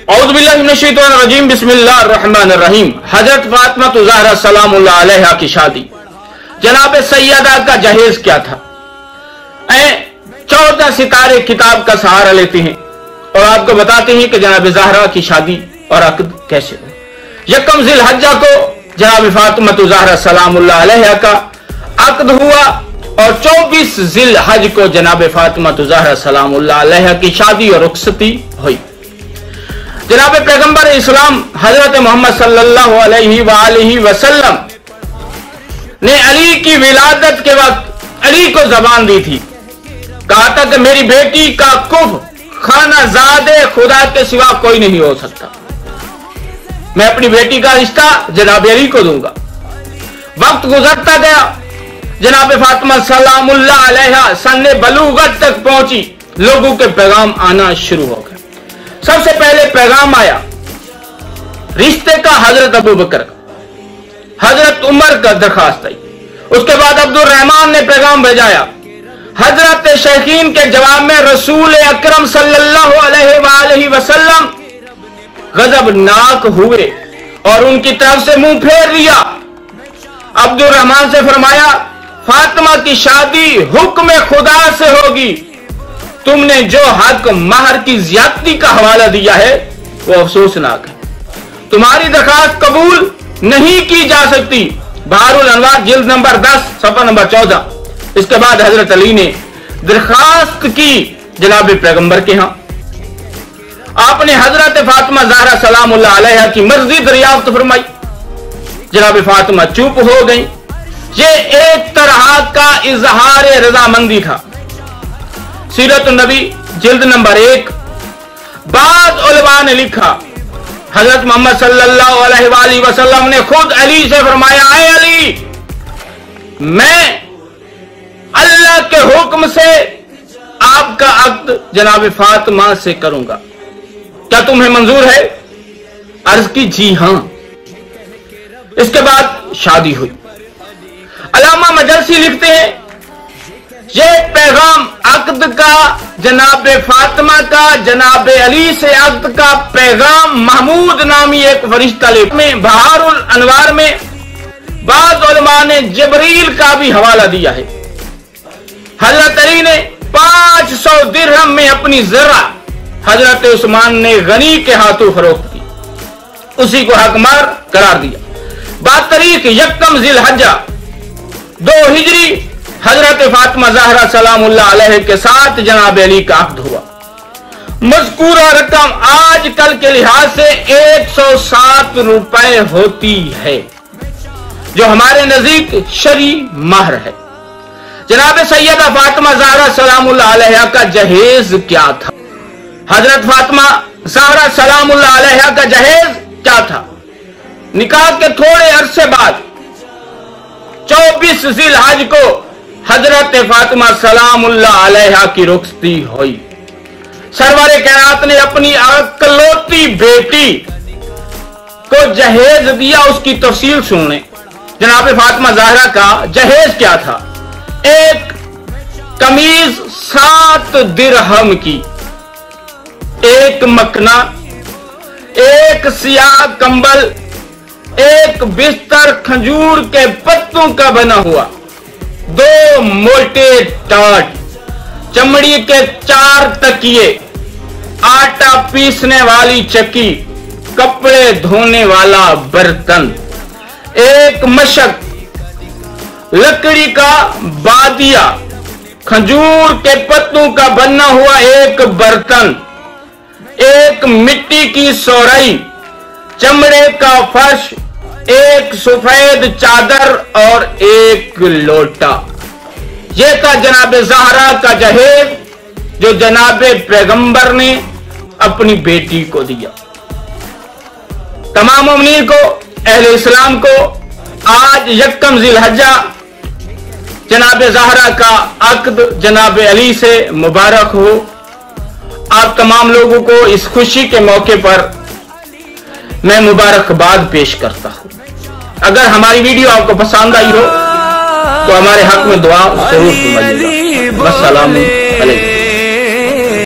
औज़ु बिल्लाहि मिनश शैतानिर रजीम, बिस्मिल्लाहिर रहमानिर रहीम। हजरत फातिमा ज़हरा सलामुल्लाह अलैहा की शादी, जनाब सैयदा का जहेज क्या था? 14 सितारे किताब का सहारा लेते हैं और आपको बताते हैं कि जनाब ज़हरा की शादी और अक़द कैसे हो। यकम ज़िलहज्जा को जनाब फातिमा ज़हरा सलामुल्लाह अलैहा का अक़द हुआ और 24 ज़िलहज को जनाब फातिमा ज़हरा सलामुल्लाह अलैहा की शादी और रुखसती हुई। जनाब पैगंबर इस्लाम हजरत मोहम्मद सल्लल्लाहु अलैहि वसल्लम ने अली की विलादत के वक्त अली को जबान दी थी, कहा था कि मेरी बेटी का कुफ खानाज़ादे खुदा के सिवा कोई नहीं हो सकता, मैं अपनी बेटी का रिश्ता जनाब अली को दूंगा। वक्त गुजरता गया, जनाब फातिमा सलामुल्लाह अलैहा सन्ने बलूगत तक पहुंची, लोगों के पैगाम आना शुरू हो गए। सबसे पहले पैगाम आया रिश्ते का हजरत अबू बकर, हजरत उमर का दरखास्त आई। उसके बाद अब्दुल रहमान ने पैगाम भेजाया। हजरत शैखीन के जवाब में रसूल अकरम सल्लल्लाहु अलैहि वसल्लम गजबनाक हुए और उनकी तरफ से मुंह फेर लिया। अब्दुल रहमान से फरमाया, फातिमा की शादी हुक्म खुदा से होगी, तुमने जो हक महर की ज्यादती का हवाला दिया है वो अफसोसनाक है, तुम्हारी दरखास्त कबूल नहीं की जा सकती। बहारुल अनवार जिल्द नंबर 10 सफ़ा नंबर 14। इसके बाद हजरत अली ने दरखास्त की जनाब पैगंबर के यहां। आपने हजरत फातिमा ज़हरा सलामुल्लाह अलैहा की मर्जी दरियाफ्त फरमाई। जनाब फातिमा चुप हो गई। ये एक तरह का इजहार रजामंदी था। सीरत नबी जिल्द नंबर 1। बाद उलमा ने लिखा, हजरत मोहम्मद सल्लल्लाहु अलैहि वसल्लम ने खुद अली से फरमाया, ऐ अली, मैं अल्लाह के हुक्म से आपका अक़्द जनाब फातिमा से करूंगा, क्या तुम्हें मंजूर है? अर्ज की जी हां। इसके बाद शादी हुई। अल्लामा मजलसी लिखते हैं, ये पैगाम अक़्द का जनाब फातिमा का जनाब अली से अक़्द का पैगाम महमूद नामी एक फरिश्ता में बहारुल अनवार में बाद उलमा ने जिब्रील का भी हवाला दिया है। हजरत अली ने 500 दिरहम में अपनी ज़रा हजरत उस्मान ने गनी के हाथों फरोख्त की, उसी को हकमार करार दिया। बात तारीख यकम ज़िलहज्जा 2 हिजरी हजरत फातिमा ज़हरा सलामुल्लाह अलैहा के साथ जनाब अली का अक़्द हुआ। मज़कूरा रकम आजकल के लिहाज से 107 रुपए होती है, जो हमारे नजदीक शरी महर है। जनाब सैयदा फातिमा ज़हरा सलामुल्लाह अलैहा का जहेज क्या था? हजरत फातिमा ज़हरा सलामुल्लाह अलैहा का जहेज क्या था? निकाह के थोड़े अरसे बाद 24 ज़िलहज को हजरत फातिमा सलामुल्लाह अलैहा की रुखसती हुई। सरवारे कायनात ने अपनी इकलौती बेटी को जहेज दिया, उसकी तफसील सुन लें। जनाब फातिमा ज़हरा का जहेज क्या था? एक कमीज 7 दिरहम की, एक मकना, एक सियाह कंबल, एक बिस्तर खजूर के पत्तों का बना हुआ, 2 मोटे टाट, चमड़ी के 4 तकिए, आटा पीसने वाली चक्की, कपड़े धोने वाला बर्तन, एक मशक, लकड़ी का बादिया, खजूर के पत्तों का बना हुआ एक बर्तन, एक मिट्टी की सोराई, चमड़े का फर्श, एक सफेद चादर और एक लोटा। यह था जनाब ज़हरा का जहेज जो जनाब पैगंबर ने अपनी बेटी को दिया। तमाम मोमिनीन को, अहले इस्लाम को आज यकम ज़िलहज्जा जनाब ज़हरा का अक़्द जनाब अली से मुबारक हो। आप तमाम लोगों को इस खुशी के मौके पर मैं मुबारकबाद पेश करता हूं। अगर हमारी वीडियो आपको पसंद आई हो तो हमारे हक में दुआ जरूर फरमाइएगा। अस्सलामु अलैकुम।